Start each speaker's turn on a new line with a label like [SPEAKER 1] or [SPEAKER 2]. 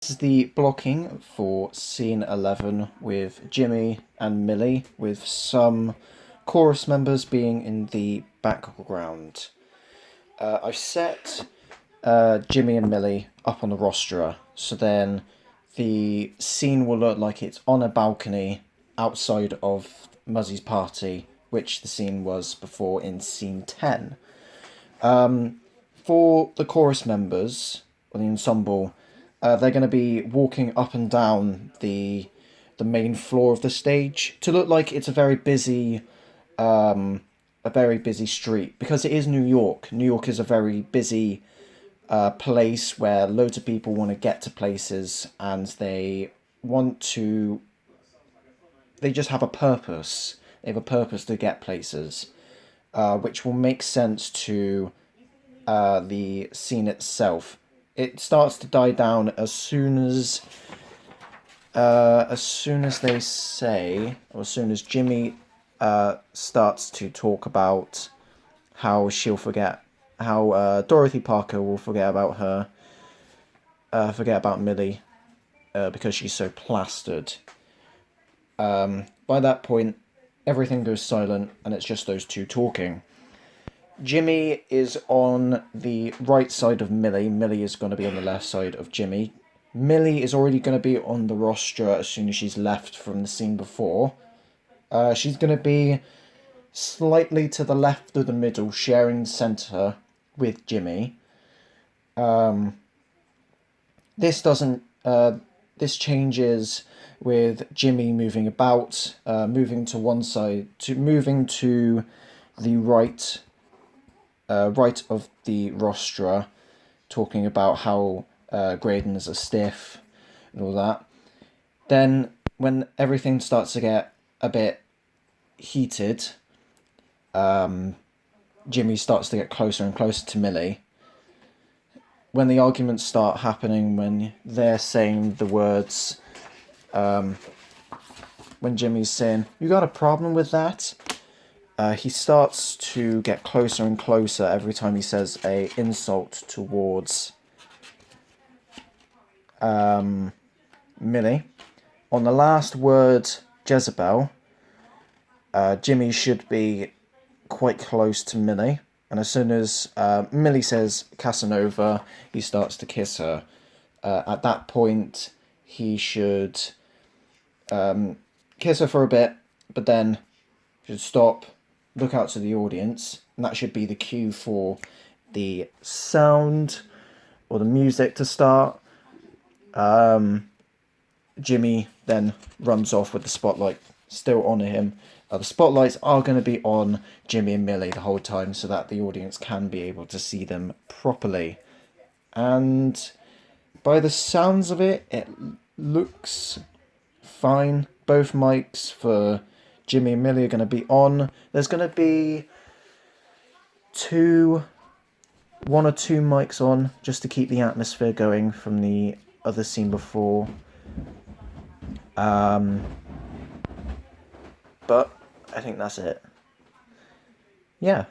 [SPEAKER 1] This is the blocking for scene 11 with Jimmy and Millie, with some chorus members being in the background. I've set Jimmy and Millie up on the rostra, so then the scene will look like it's on a balcony outside of Muzzy's party, which the scene was before in scene 10. For the chorus members, or the ensemble, they're going to be walking up and down the main floor of the stage to look like it's a very busy street, because it is New York. New York is a very busy place where loads of people want to get to places, and want to they just have a purpose. They have a purpose to get places, which will make sense to the scene itself. It starts to die down as soon as they say, or as soon as Jimmy starts to talk about how Dorothy Parker will forget about Millie, because she's so plastered. By that point, everything goes silent, and it's just those two talking. Jimmy is on the right side of Millie. Millie is going to be on the left side of Jimmy. Millie is already going to be on the rostra as soon as she's left from the scene before. She's going to be slightly to the left of the middle, sharing the centre with Jimmy. This doesn't. This changes with Jimmy moving about, moving to one side, moving to the right of the rostra, talking about how Graydon is a stiff and all that. Then, when everything starts to get a bit heated, Jimmy starts to get closer and closer to Millie. When the arguments start happening, when they're saying the words, when Jimmy's saying, "You got a problem with that?" He starts to get closer and closer every time he says a insult towards Millie. On the last word, Jezebel, Jimmy should be quite close to Millie. And as soon as Millie says Casanova, he starts to kiss her. At that point, he should kiss her for a bit, but then should stop, look out to the audience, and that should be the cue for the sound or the music to start. Jimmy then runs off with the spotlight still on him. The spotlights are going to be on Jimmy and Millie the whole time, so that the audience can be able to see them properly. And by the sounds of it, it looks fine. Both mics for Jimmy and Millie are going to be on. There's going to be one or two mics on, just to keep the atmosphere going from the other scene before. But I think that's it. Yeah.